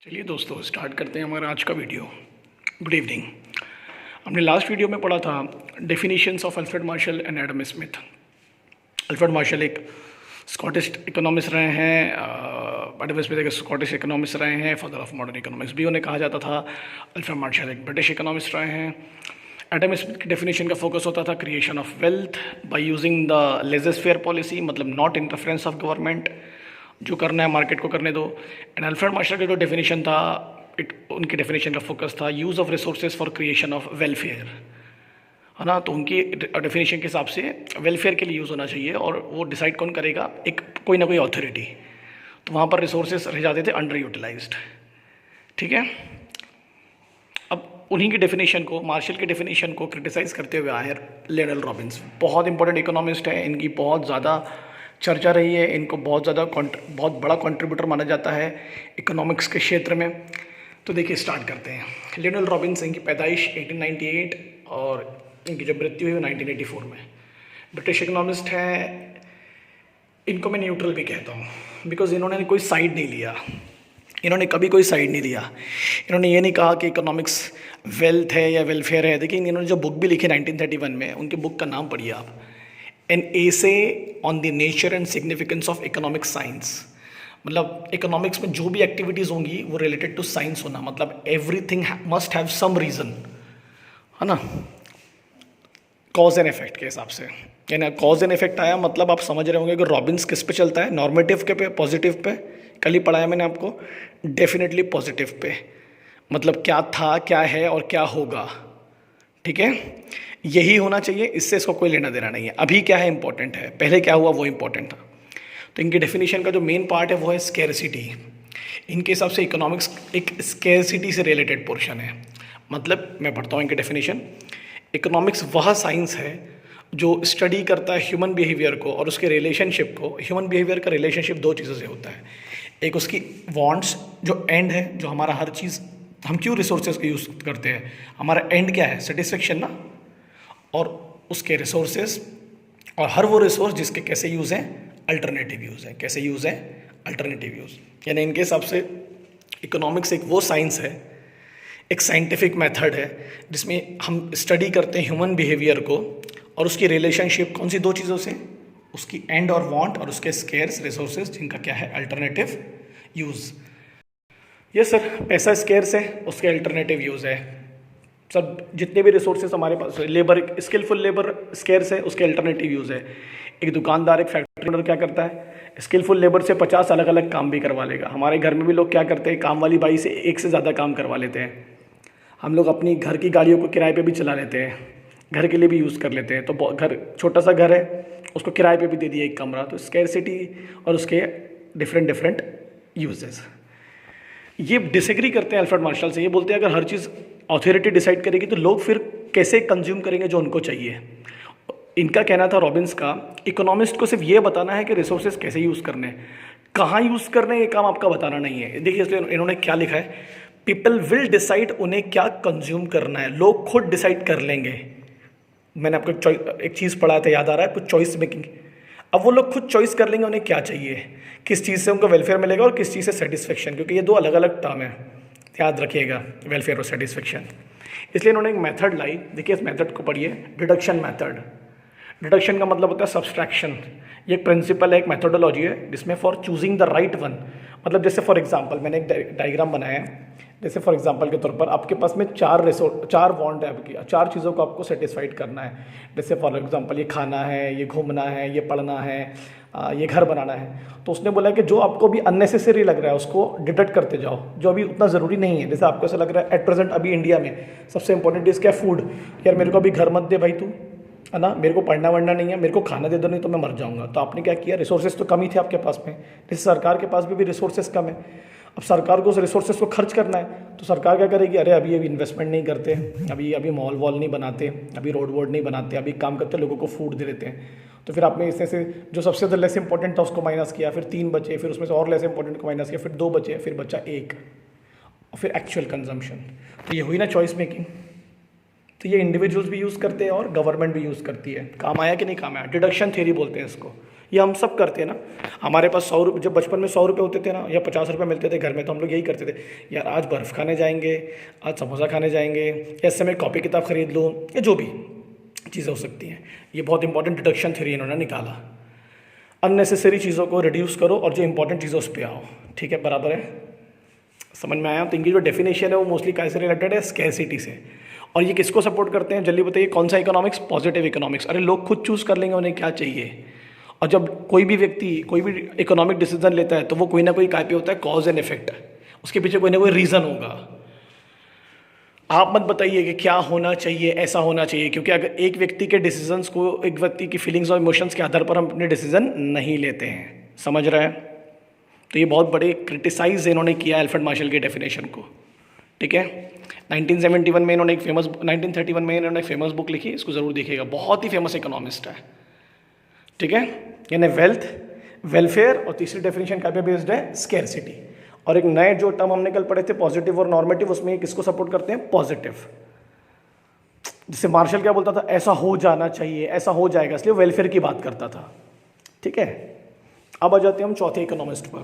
चलिए दोस्तों स्टार्ट करते हैं हमारा आज का वीडियो। Good evening. हमने लास्ट वीडियो में पढ़ा था definitions of Alfred Marshall and Adam Smith. Alfred Marshall एक स्कॉटिश इकोनॉमिस्ट रहे हैं, एडम स्मिथ एक स्कॉटिश इकोनॉमिस्ट रहे हैं, फादर ऑफ मॉडर्न इकोनॉमिक्स भी उन्हें कहा जाता था। अल्फ्रेड मार्शल एक ब्रिटिश इकोनॉमिस्ट रहे हैं। एडम स्मिथ की डेफिनेशन का फोकस होता था creation of wealth by using the laser-fair policy, मतलब नॉट इंटरफेरेंस ऑफ गवर्नमेंट, जो करना है मार्केट को करने दो। एंड अल्फ्रेड मार्शल का जो डेफिनेशन था उनकी डेफिनेशन का फोकस था use of resources for creation of welfare, है ना। तो उनकी डेफिनेशन के हिसाब से वेलफेयर के लिए यूज़ होना चाहिए और वो डिसाइड कौन करेगा, एक कोई ना कोई अथॉरिटी। तो वहाँ पर रिसोर्सेज रह जाते थे अंडर यूटिलाइज्ड। ठीक है, अब उन्हीं की डेफिनेशन को, मार्शल की डेफिनेशन को क्रिटिसाइज़ करते हुए आए लियोनेल रॉबिन्स। बहुत इंपॉर्टेंट इकोनॉमिस्ट है, इनकी बहुत ज़्यादा चर्चा रही है, इनको बहुत बहुत बड़ा कंट्रीब्यूटर माना जाता है इकोनॉमिक्स के क्षेत्र में। तो देखिए स्टार्ट करते हैं। लियोनेल रॉबिन्स, इनकी पैदाइश 1898 और इनकी जो मृत्यु हुई 1984 में। ब्रिटिश इकोनॉमिस्ट हैं, इनको मैं न्यूट्रल भी कहता हूँ बिकॉज इन्होंने कोई साइड नहीं लिया, इन्होंने कभी कोई साइड नहीं लिया। इन्होंने ये नहीं कहा कि इकोनॉमिक्स वेल्थ है या वेलफेयर है। देखिए इन्होंने जो बुक भी लिखी 1931 में, उनकी बुक का नाम पढ़िए आप, an essay on the nature and significance of economic science. मतलब इकोनॉमिक्स में जो भी एक्टिविटीज़ होंगी वो रिलेटेड टू साइंस होना, मतलब everything must have some reason, है ना, कॉज एंड इफेक्ट के हिसाब से। यानी कॉज एंड इफेक्ट आया, मतलब आप समझ रहे होंगे कि रॉबिन्स किस पे चलता है, नॉर्मेटिव के पे, पॉजिटिव पे। कल ही पढ़ाया मैंने आपको, डेफिनेटली पॉजिटिव पे, मतलब क्या था, क्या है और क्या होगा। ठीक है, यही होना चाहिए, इससे इसको कोई लेना देना नहीं है। अभी क्या है इंपॉर्टेंट है, पहले क्या हुआ वो इंपॉर्टेंट था। तो इनकी डेफिनेशन का जो मेन पार्ट है वो है स्केर्सिटी। इनके हिसाब से इकोनॉमिक्स एक स्केर्सिटी से रिलेटेड पोर्शन है। मतलब मैं पढ़ता हूँ इनकी डेफिनेशन। इकोनॉमिक्स वह साइंस है जो स्टडी करता है ह्यूमन बिहेवियर को और उसके रिलेशनशिप को। ह्यूमन बिहेवियर का रिलेशनशिप दो चीज़ों से होता है, एक उसकी वांट्स जो एंड है, जो हमारा हर चीज़, हम क्यों रिसोर्सेज का यूज़ करते हैं, हमारा एंड क्या है, सेटिस्फेक्शन ना, और उसके रिसोर्सेज और हर वो रिसोर्स जिसके कैसे यूज़ हैं, अल्टरनेटिव यूज़ है। कैसे यूज़ है, अल्टरनेटिव यूज़। यानी इनके हिसाब से इकोनॉमिक्स एक वो साइंस है, एक साइंटिफिक मेथड है जिसमें हम स्टडी करते हैं ह्यूमन बिहेवियर को और उसकी रिलेशनशिप कौन सी दो चीज़ों से, उसकी एंड और वांट और उसके स्केर्स रिसोर्सेज जिनका क्या है, अल्टरनेटिव यूज़। यस सर, पैसा स्केर्स है, उसके अल्टरनेटिव यूज़ है। सब जितने भी रिसोर्सेज हमारे पास, लेबर, स्किलफुल लेबर स्केर्स है, उसके अल्टरनेटिव यूज़ है। एक दुकानदार, एक फैक्ट्री ओनर क्या करता है, स्किलफुल लेबर से 50 अलग अलग काम भी करवा लेगा। हमारे घर में भी लोग क्या करते हैं, काम वाली बाई से एक से ज़्यादा काम करवा लेते हैं। हम लोग अपनी घर की गाड़ियों को किराए पे भी चला लेते हैं, घर के लिए भी यूज़ कर लेते हैं। तो घर, छोटा सा घर है, उसको किराए पे भी दे दिया एक कमरा। तो स्केर्सिटी और उसके डिफरेंट यूजेस। ये डिसएग्री करते हैं अल्फ्रेड मार्शल से। ये बोलते हैं अगर हर चीज़ अथॉरिटी डिसाइड करेगी तो लोग फिर कैसे कंज्यूम करेंगे जो उनको चाहिए। इनका कहना था रॉबिन्स का, इकोनॉमिस्ट को सिर्फ ये बताना है कि रिसोर्सेज कैसे यूज़ करने हैं, कहाँ यूज़ करने, ये काम आपका बताना नहीं है। देखिए इसलिए इन्होंने क्या लिखा है, पीपल विल डिसाइड उन्हें क्या कंज्यूम करना है, लोग खुद डिसाइड कर लेंगे। मैंने आपको एक चीज़ पढ़ा था, याद आ रहा है, कुछ चॉइस मेकिंग। अब वो लोग खुद चॉइस कर लेंगे उन्हें क्या चाहिए, किस चीज़ से उनको वेलफेयर मिलेगा और किस चीज़ से सेटिस्फेक्शन, क्योंकि ये दो अलग अलग टर्म है, याद रखिएगा, वेलफेयर और सेटिस्फेक्शन। इसलिए इन्होंने एक मेथड लाई। देखिए इस मेथड को पढ़िए, डिडक्शन मेथड। डिडक्शन का मतलब होता है सब्सट्रैक्शन। ये एक प्रिंसिपल है, एक मेथोडोलॉजी है जिसमें for choosing the right one, मतलब जैसे फॉर एग्जांपल मैंने एक डायग्राम बनाया है। जैसे फॉर एग्जांपल के तौर पर आपके पास में चार वांट है आपकी, चार चीज़ों को आपको सेटिस्फाइड करना है। जैसे फॉर एग्जांपल ये खाना है, ये घूमना है, ये पढ़ना है, ये घर बनाना है। तो उसने बोला कि जो आपको भी अननेसेसरी लग रहा है उसको डिडक्ट करते जाओ, जो अभी उतना ज़रूरी नहीं है। जैसे आपको ऐसा लग रहा है एट प्रेजेंट अभी इंडिया में सबसे इंपॉर्टेंट डिश क्या है, फूड। यार मेरे को अभी घर मत दे भाई तू, है ना, मेरे को पढ़ना वढ़ना नहीं है, मेरे को खाना दे दो नहीं तो मैं मर जाऊंगा। तो आपने क्या किया, रिसोर्सेज तो कम ही थे आपके पास में। जैसे सरकार के पास भी रिसोर्सेज कम है, अब सरकार को उस रिसोर्सेज को खर्च करना है तो सरकार क्या करेगी, अरे अभी इन्वेस्टमेंट नहीं करते, अभी मॉल वॉल नहीं बनाते, अभी रोड वोड नहीं बनाते, अभी काम करते लोगों को फूड दे देते हैं। तो फिर आपने इसमें से जो सबसे ज़्यादा लेस इंपॉर्टेंट था उसको माइनस किया, फिर 3 बचे, फिर उसमें से और लेस इंपॉर्टेंट को माइनस किया, फिर 2 बचे, फिर बचा 1, और फिर एक्चुअल कंजम्पशन। तो ये हुई ना चॉइस मेकिंग। तो ये इंडिविजुअल्स भी यूज़ करते हैं और गवर्नमेंट भी यूज़ करती है। काम आया कि नहीं काम आया? डिडक्शन थ्योरी बोलते हैं इसको। ये हम सब करते हैं ना। हमारे पास 100 रुपये, जब बचपन में 100 रुपये होते थे ना, या 50 रुपये मिलते थे घर में, तो हम लोग यही करते थे, यार आज बर्फ़ खाने जाएंगे, आज समोसा खाने जाएंगे, या इससे मैं कॉपी किताब खरीद लूँ, या जो भी चीज़ें हो सकती हैं। ये बहुत इंपॉर्टेंट डिडक्शन थ्योरी इन्होंने निकाला। अननेसेसरी चीज़ों को रिड्यूस करो और जो इंपॉर्टेंट चीज़ों उस पर आओ। ठीक है, बराबर है, समझ में आया? तो इनकी जो डेफिनेशन है वो मोस्टली कैसे रिलेटेड है? स्कैरसिटी से। और ये किसको सपोर्ट करते हैं जल्दी बताइए? कौन सा इकोनॉमिक्स? Positive economics. अरे लोग खुद चूज़ कर लेंगे उन्हें क्या चाहिए। और जब कोई भी व्यक्ति कोई भी इकोनॉमिक डिसीजन लेता है तो वो कोई ना कोई काय पे होता है, कॉज एंड इफेक्ट। उसके पीछे कोई ना कोई रीज़न होगा। आप मत बताइए कि क्या होना चाहिए, ऐसा होना चाहिए, क्योंकि अगर एक व्यक्ति के डिसीजंस को, एक व्यक्ति की फीलिंग्स और इमोशंस के आधार पर हम अपने डिसीजन नहीं लेते हैं। समझ रहे हैं? तो ये बहुत बड़े क्रिटिसाइज इन्होंने किया अल्फ्रेड मार्शल के डेफिनेशन को। ठीक है, 1931 में इन्होंने एक फेमस 1931 में इन्होंने एक फेमस बुक लिखी, इसको ज़रूर देखिएगा, बहुत ही फेमस इकोनॉमिस्ट है। ठीक है, यानी वेल्थ, वेलफेयर, और तीसरी डेफिनेशन क्या पे बेस्ड है? स्कैरसिटी। और एक नए जो टर्म हमने कल पढ़े थे पॉजिटिव और नॉर्मेटिव, उसमें किसको सपोर्ट करते हैं? पॉजिटिव। जिससे मार्शल क्या बोलता था? ऐसा हो जाना चाहिए, ऐसा हो जाएगा, इसलिए वेलफेयर की बात करता था। ठीक है, अब आ जाते हैं हम चौथे इकोनॉमिस्ट पर।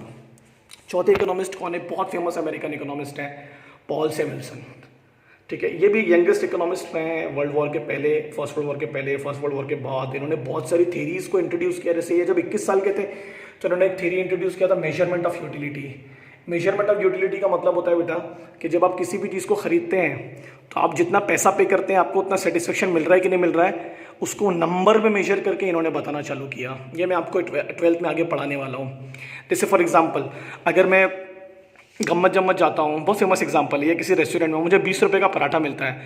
चौथे इकोनॉमिस्ट कौन है? बहुत फेमस अमेरिकन इकोनॉमिस्ट है, पॉल सेमल्सन। ठीक है, ये भी यंगेस्ट इकोनॉमिस्ट हैं वर्ल्ड वॉर के पहले, फर्स्ट वर्ल्ड वॉर के पहले, फर्स्ट वर्ल्ड वॉर के बाद। इन्होंने बहुत सारी थेरीज को इंट्रोड्यूस किया। जैसे ये जब 21 साल के थे तो इन्होंने एक थेरी इंट्रोड्यूस किया था, measurement of utility. Measurement of utility का मतलब होता है बेटा कि जब आप किसी भी चीज़ को खरीदते हैं तो आप जितना पैसा पे करते हैं आपको उतना सेटिस्फेक्शन मिल रहा है कि नहीं मिल रहा है, उसको नंबर में मेजर करके इन्होंने बताना चालू किया। ये मैं आपको 12th में आगे पढ़ाने वाला हूँ। जैसे फॉर एग्जाम्पल, अगर मैं गम्मत जम्मत जाता हूँ, बहुत फेमस एग्जाम्पल है, ये किसी रेस्टोरेंट में मुझे 20 रुपये का पराठा मिलता है,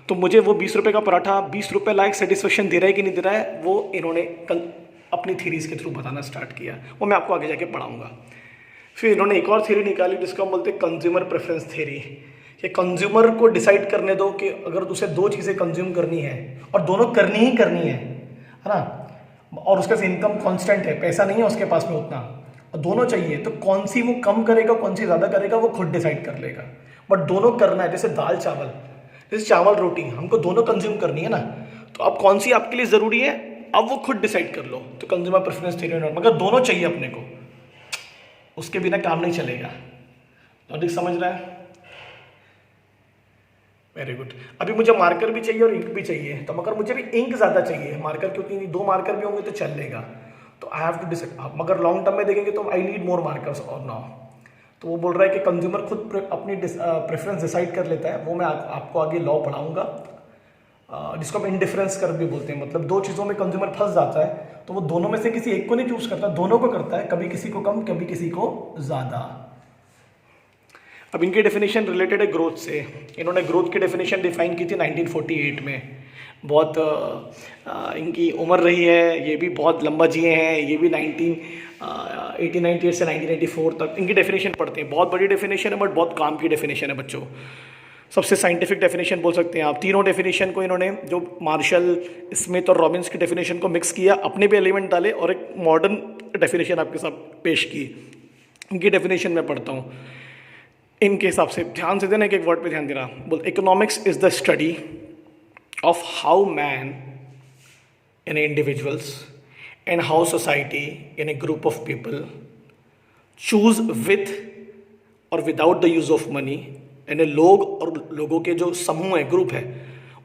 तो मुझे वो 20 रुपये का पराठा 20 रुपये लायक सेटिस्फेक्शन दे रहा है कि नहीं दे रहा है, वो इन्होंने कल अपनी थीरीज के थ्रू बताना स्टार्ट किया। वो मैं आपको आगे जाके पढ़ाऊँगा। फिर इन्होंने एक और थ्योरी निकाली जिसको हम बोलते हैं कंज्यूमर प्रेफरेंस थ्योरी, कि कंज्यूमर को डिसाइड करने दो कि अगर उसे दो चीज़ें कंज्यूम करनी है और दोनों करनी ही करनी है ना, और उसके पास इनकम कांस्टेंट है, पैसा नहीं है उसके पास में उतना, और दोनों चाहिए, तो कौन सी वो कम करेगा कौन सी ज़्यादा करेगा वो खुद डिसाइड कर लेगा। बट दोनों करना है, जैसे दाल चावल, जैसे चावल रोटी, हमको दोनों कंज्यूम करनी है ना, तो अब कौन सी आपके लिए ज़रूरी है अब वो खुद डिसाइड कर लो। तो कंज्यूमर प्रेफरेंस थ्योरी, मगर दोनों चाहिए अपने को, उसके बिना काम नहीं चलेगा। लॉजिक समझ रहा है? Very good. अभी मुझे मार्कर भी चाहिए और इंक भी चाहिए, तो मगर मुझे भी इंक ज़्यादा चाहिए, मार्कर क्योंकि 2 मार्कर भी होंगे तो चल लेगा, तो आई हैव टू डिसाइड। मगर लॉन्ग टर्म में देखेंगे तो आई नीड मोर मार्कर्स और नाउ। तो वो बोल रहा है कि कंज्यूमर खुद अपनी प्रेफरेंस डिसाइड कर लेता है। वो मैं आपको आगे लॉ पढ़ाऊंगा, जिसको हम इंडिफरेंस कर भी बोलते हैं। मतलब दो चीज़ों में कंज्यूमर फंस जाता है तो वो दोनों में से किसी एक को नहीं चूज करता, दोनों को करता है, कभी किसी को कम कभी किसी को ज़्यादा। अब इनकी डेफिनेशन रिलेटेड है ग्रोथ से। इन्होंने ग्रोथ की डेफिनेशन डिफाइन की थी 1948 में। बहुत इनकी उम्र रही है, ये भी बहुत लंबा जिए हैं, ये भी 1898 से 1984 तक इनकी डेफिनेशन पढ़ते हैं। बहुत बड़ी डेफिनेशन है बट बहुत काम की डेफिनेशन है बच्चों। सबसे साइंटिफिक डेफिनेशन बोल सकते हैं आप। तीनों डेफिनेशन को इन्होंने, जो मार्शल, स्मिथ और रॉबिन्स की डेफिनेशन को मिक्स किया, अपने भी एलिमेंट डाले और एक मॉडर्न डेफिनेशन आपके साथ पेश की। इनकी डेफिनेशन में पढ़ता हूँ इनके हिसाब से, ध्यान से देना, एक एक वर्ड पे ध्यान देना। बोल, economics is the study of how man in individuals and how society in a group of people choose with और without the use of money, यानी लोग और लोगों के जो समूह है, ग्रुप है,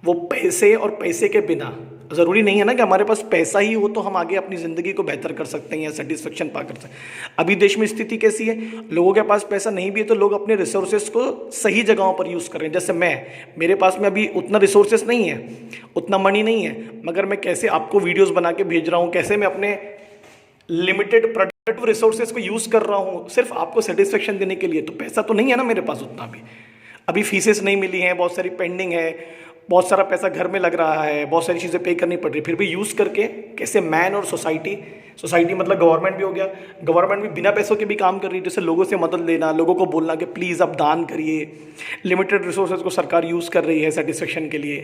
वो पैसे और पैसे के बिना, ज़रूरी नहीं है ना कि हमारे पास पैसा ही हो तो हम आगे अपनी ज़िंदगी को बेहतर कर सकते हैं या सेटिस्फेक्शन पा कर सकते हैं। अभी देश में स्थिति कैसी है, लोगों के पास पैसा नहीं भी है तो लोग अपने रिसोर्सेज को सही जगहों पर यूज़ कर रहे हैं। जैसे मेरे पास में अभी उतना रिसोर्सेज नहीं है, उतना मनी नहीं है, मगर मैं कैसे आपको वीडियोज़ बना के भेज रहा हूँ, कैसे मैं अपने लिमिटेड प्रोडक्टिव रिसोर्सेज को यूज़ कर रहा हूँ सिर्फ आपको सेटिस्फेक्शन देने के लिए। तो पैसा तो नहीं है ना मेरे पास उतना भी, अभी फीसेस नहीं मिली हैं, बहुत सारी पेंडिंग है, बहुत सारा पैसा घर में लग रहा है, बहुत सारी चीज़ें पे करनी पड़ रही, फिर भी यूज़ करके कैसे मैन और सोसाइटी मतलब गवर्नमेंट भी हो गया, गवर्नमेंट भी बिना पैसों के भी काम कर रही है। जैसे लोगों से मदद लेना, लोगों को बोलना कि प्लीज़ आप दान करिए, लिमिटेड रिसोर्सेज को सरकार यूज़ कर रही है सेटिस्फेक्शन के लिए।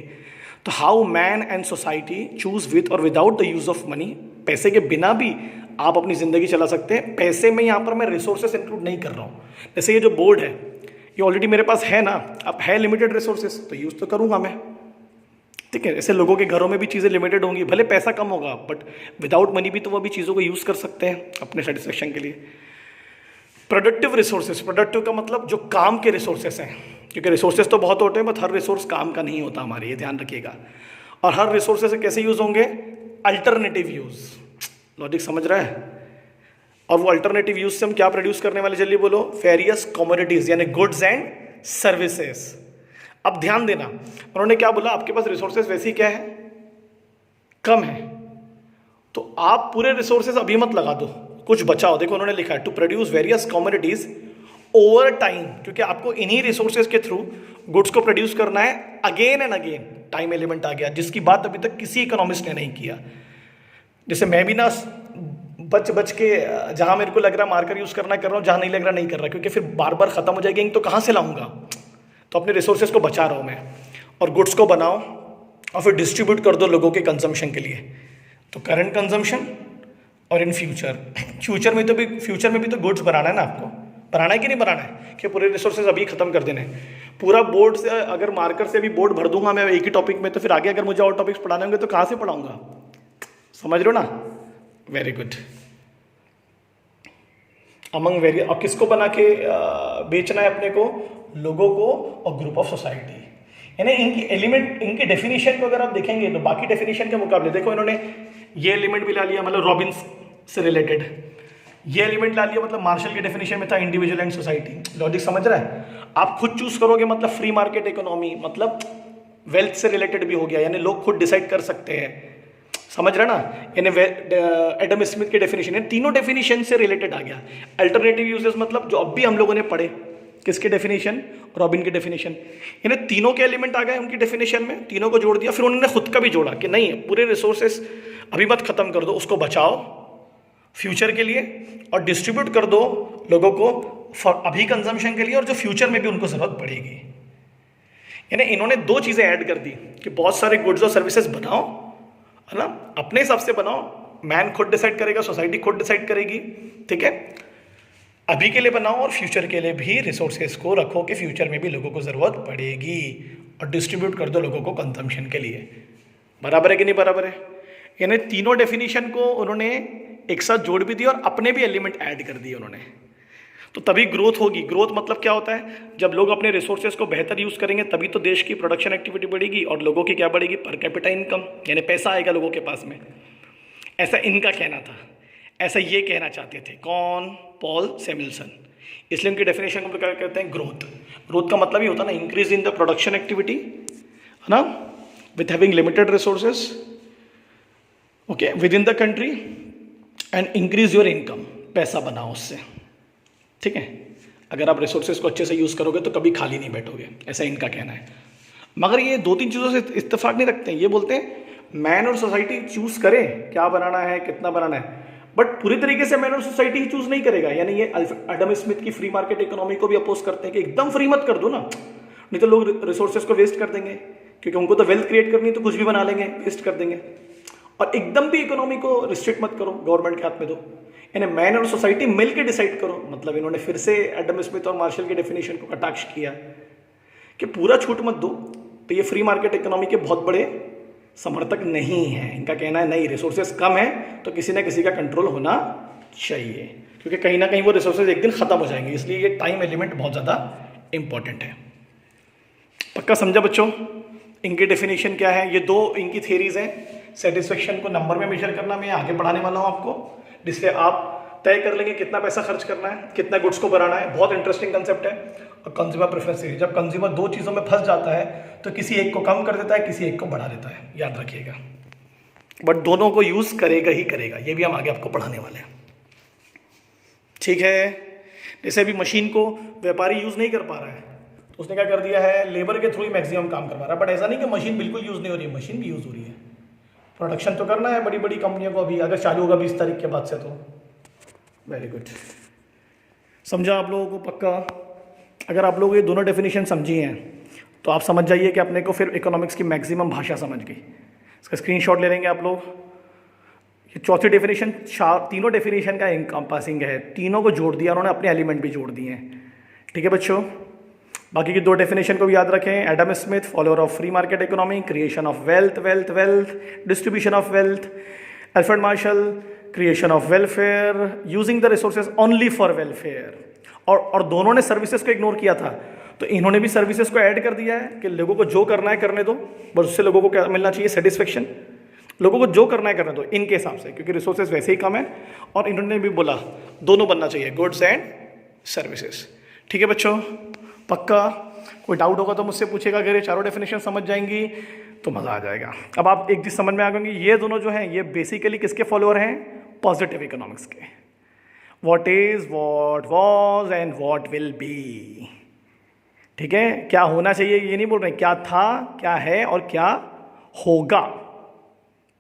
तो how man and society choose with or without the use of money, पैसे के बिना भी आप अपनी ज़िंदगी चला सकते हैं। पैसे में यहाँ पर मैं रिसोर्सेज इंक्लूड नहीं कर रहा हूँ। जैसे ये जो बोर्ड है ये ऑलरेडी मेरे पास है ना, अब है लिमिटेड रिसोर्सेज तो यूज़ तो करूँगा मैं, ठीक है। ऐसे लोगों के घरों में भी चीज़ें लिमिटेड होंगी, भले पैसा कम होगा बट विदाउट मनी भी तो वो भी चीज़ों को यूज़ कर सकते हैं अपने सेटिस्फेक्शन के लिए। प्रोडक्टिव रिसोर्सेज, प्रोडक्टिव का मतलब जो काम के रिसोर्सेज हैं, क्योंकि रिसोर्सेज तो बहुत होते हैं बट हर रिसोर्स काम का नहीं होता हमारे, ये ध्यान रखिएगा। और हर रिसोर्सेज से कैसे यूज़ होंगे? Alternative use. लॉजिक समझ रहा है? और वो अल्टरनेटिव यूज़ से हम क्या प्रोड्यूस करने वाले, जल्दी बोलो? वेरियस कमोडिटीज़ यानी गुड्स एंड सर्विसेज। अब ध्यान देना, उन्होंने क्या बोला, आपके पास रिसोर्सेज वैसे ही क्या है, कम है, तो आप पूरे रिसोर्सेज अभी मत लगा दो, कुछ बचाओ। देखो उन्होंने लिखा है to produce various commodities over time, क्योंकि आपको इन्हीं रिसोर्सेज के थ्रू गुड्स को प्रोड्यूस करना है again and again. Time element आ गया, जिसकी बात अभी तक किसी इकोनॉमिस्ट ने नहीं किया। जैसे मैं भी ना बच बच के जहां मेरे को लग रहा है मार्कर यूज करना कर रहा हूं, जहां नहीं लग रहा नहीं कर रहा, क्योंकि फिर बार बार खत्म हो जाएगी तो कहां से लाऊंगा। तो अपने रिसोर्सेज को बचा रहा हूं मैं, और गुड्स को बनाओ और फिर डिस्ट्रीब्यूट कर दो लोगों के कंजम्पशन के लिए। तो करंट कंजम्पशन और इन फ्यूचर में भी तो गुड्स बनाना है ना, आपको बनाना है कि नहीं बनाना है, कि पूरे रिसोर्सेज अभी खत्म कर देने हैं। पूरा बोर्ड से अगर मार्कर से भी बोर्ड भर दूंगा मैं एक ही टॉपिक में, तो फिर आगे अगर मुझे और टॉपिक्स पढ़ाने होंगे तो कहाँ से पढ़ाऊंगा? समझ रहे हो ना? Very good. अमंग वेरियस, और किसको बना के बेचना है अपने को? लोगों को और ग्रुप ऑफ सोसाइटी। यानी इनकी एलिमेंट, इनकी डेफिनेशन को अगर आप देखेंगे तो बाकी डेफिनेशन के मुकाबले, देखो इन्होंने ये एलिमेंट भी ला लिया, मतलब रॉबिन्स से रिलेटेड, ये एलिमेंट ला लिया, मतलब मार्शल की डेफिनेशन में था इंडिविजुअल एंड सोसाइटी। लॉजिक समझ रहा है? आप खुद चूज करोगे, मतलब फ्री मार्केट इकोनॉमी, मतलब वेल्थ से रिलेटेड भी हो गया, यानी लोग खुद डिसाइड कर सकते हैं। समझ रहे ना? यानी एडम स्मिथ की डेफिनेशन है, तीनों डेफिनेशन से रिलेटेड आ गया। अल्टरनेटिव यूजेस मतलब जो अब भी हम लोगों ने पढ़े, किसके डेफिनेशन? रॉबिन की डेफिनेशन। यानी तीनों के एलिमेंट आ गए उनकी डेफिनेशन में, तीनों को जोड़ दिया। फिर उन्होंने खुद का भी जोड़ा कि नहीं, पूरे रिसोर्सेस अभी मत खत्म कर दो, उसको बचाओ फ्यूचर के लिए और डिस्ट्रीब्यूट कर दो लोगों को अभी कंजम्पशन के लिए, और जो फ्यूचर में भी उनको जरूरत पड़ेगी। यानी इन्होंने दो चीजें ऐड कर दी कि बहुत सारे गुड्स और सर्विसेज बनाओ, है ना, अपने हिसाब से बनाओ, मैन खुद डिसाइड करेगा, सोसाइटी खुद डिसाइड करेगी, ठीक है। अभी के लिए बनाओ और फ्यूचर के लिए भी रिसोर्सेज को रखो कि फ्यूचर में भी लोगों को ज़रूरत पड़ेगी, और डिस्ट्रीब्यूट कर दो लोगों को कंजम्पशन के लिए। बराबर है कि नहीं बराबर है? यानी तीनों डेफिनेशन को उन्होंने एक साथ जोड़ भी दिया और अपने भी एलिमेंट ऐड कर दिए उन्होंने। तो तभी ग्रोथ होगी। ग्रोथ मतलब क्या होता है? जब लोग अपने रिसोर्सेज को बेहतर यूज़ करेंगे तभी तो देश की प्रोडक्शन एक्टिविटी बढ़ेगी और लोगों की क्या बढ़ेगी? पर कैपिटा इनकम, यानी पैसा आएगा लोगों के पास में। ऐसा इनका कहना था, ऐसा ये कहना चाहते थे। कौन? पॉल सैमुएल्सन। इसलिए उनकी डेफिनेशन को क्या कहते हैं? ग्रोथ। ग्रोथ का मतलब ये होता है ना, increase in the production activity, है ना, with having limited resources, okay, with in the country, and increase your income, पैसा बनाओ उससे, ठीक है। अगर आप रिसोर्सेज को अच्छे से यूज़ करोगे तो कभी खाली नहीं बैठोगे, ऐसा इनका कहना है। मगर ये दो तीन चीज़ों से इत्तेफाक नहीं रखते हैं। ये बोलते हैं मैन और सोसाइटी चूज करें क्या बनाना है, कितना बनाना है, बट पूरी तरीके से मैन और सोसाइटी ही चूज नहीं करेगा। यानी ये एडम स्मिथ की फ्री मार्केट इकोनॉमी को भी अपोज करते हैं कि एकदम फ्री मत कर दो ना, नहीं तो लोग रिसोर्सेज को वेस्ट कर देंगे, क्योंकि उनको तो वेल्थ क्रिएट करनी है तो कुछ भी बना लेंगे, वेस्ट कर देंगे। और एकदम भी इकोनॉमी को रिस्ट्रिक्ट मत करो, गवर्नमेंट के हाथ में दो। यानी मैन और सोसाइटी मिलकर डिसाइड करो। मतलब इन्होंने फिर से एडम स्मिथ और मार्शल की डेफिनेशन को कटाक्ष किया कि पूरा छूट मत दो। तो ये फ्री मार्केट इकोनॉमी के बहुत बड़े समर्थक नहीं है। इनका कहना है नहीं, रिसोर्सेज कम है तो किसी ना किसी का कंट्रोल होना चाहिए, क्योंकि कहीं ना कहीं वो रिसोर्सेज एक दिन खत्म हो जाएंगे। इसलिए ये टाइम एलिमेंट बहुत ज़्यादा इंपॉर्टेंट है। पक्का समझा बच्चों? इनकी डेफिनेशन क्या है? ये दो इनकी थेरीज हैं। सेटिस्फेक्शन को नंबर में मेजर करना मैं आगे बढ़ाने वाला हूँ आपको, जिससे आप तय कर लेंगे कितना पैसा खर्च करना है, कितना गुड्स को बनाना है। बहुत इंटरेस्टिंग कंसेप्ट है। और कंज्यूमर प्रेफरेंस, जब कंज्यूमर दो चीज़ों में फंस जाता है तो किसी एक को कम कर देता है, किसी एक को बढ़ा देता है, याद रखिएगा। बट दोनों को यूज़ करेगा ही करेगा, ये भी हम आगे आपको पढ़ाने वाले हैं, ठीक है। जैसे अभी मशीन को व्यापारी यूज़ नहीं कर पा रहा है तो उसने क्या कर दिया है, लेबर के थ्रू ही मैक्सिमम काम करवा रहा है। बट ऐसा नहीं कि मशीन बिल्कुल यूज़ नहीं हो रही है, मशीन भी यूज़ हो रही है। प्रोडक्शन तो करना है बड़ी बड़ी कंपनियों को, अभी अगर चालू होगा 20 तारीख के बाद से तो। वेरी गुड, समझा आप लोगों को पक्का? अगर आप लोग ये दोनों डेफिनेशन समझी हैं तो आप समझ जाइए कि अपने को फिर इकोनॉमिक्स की मैक्सिमम भाषा समझ गई। इसका स्क्रीनशॉट ले लेंगे आप लोग। ये चौथी डेफिनेशन, तीनों डेफिनेशन का इंकम्पासिंग है, तीनों को जोड़ दिया उन्होंने, अपने एलिमेंट भी जोड़ दिए हैं, ठीक है बच्चों। बाकी की दो डेफिनेशन को भी याद रखें। Adam Smith, follower of free market economy, creation of wealth, wealth wealth, distribution of wealth. Alfred Marshall, creation of welfare, using the resources only for welfare. और दोनों ने सर्विसेज को इग्नोर किया था, तो इन्होंने भी सर्विसेज को ऐड कर दिया है कि लोगों को जो करना है करने दो, बस उससे लोगों को क्या मिलना चाहिए, सेटिस्फेक्शन। लोगों को जो करना है करने दो इनके हिसाब से, क्योंकि रिसोर्सेज वैसे ही कम है। और इन्होंने भी बोला दोनों बनना चाहिए, गुड्स एंड सर्विसेज। ठीक है बच्चों, पक्का? कोई डाउट होगा तो मुझसे पूछेगा। अगर ये चारों डेफिनेशन समझ जाएंगी तो मज़ा आ जाएगा। अब आप एक चीज़ समझ में आ गई, ये दोनों जो हैं ये बेसिकली किसके फॉलोअर हैं? पॉजिटिव इकोनॉमिक्स के। What is, what was and what will be. ठीक है, क्या होना चाहिए ये नहीं बोल रहे, क्या था, क्या है और क्या होगा।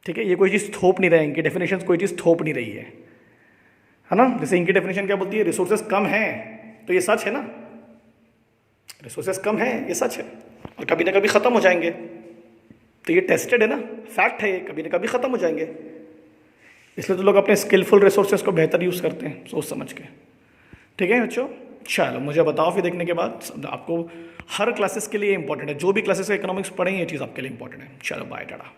ठीक है, ये कोई चीज़ थोप नहीं रहे, इनकी डेफिनेशन कोई चीज़ थोप नहीं रही है ना। जैसे इनकी डेफिनेशन क्या बोलती है, रिसोर्सेज कम है, तो ये सच है ना, रिसोर्सेज कम है ये सच है, और कभी ना कभी ख़त्म हो जाएंगे, तो ये टेस्टेड है ना, फैक्ट है, ये कभी ना कभी ख़त्म हो जाएंगे। इसलिए तो लोग अपने स्किलफुल रिसोर्सेज को बेहतर यूज़ करते हैं सोच समझ के। ठीक है बच्चों, चलो मुझे बताओ फिर देखने के बाद। आपको हर क्लासेस के लिए इंपॉर्टेंट है, जो भी क्लासेस का इकोनॉमिक्स पढ़ें ये चीज़ आपके लिए इंपॉर्टेंट है। चलो बाय टाटा।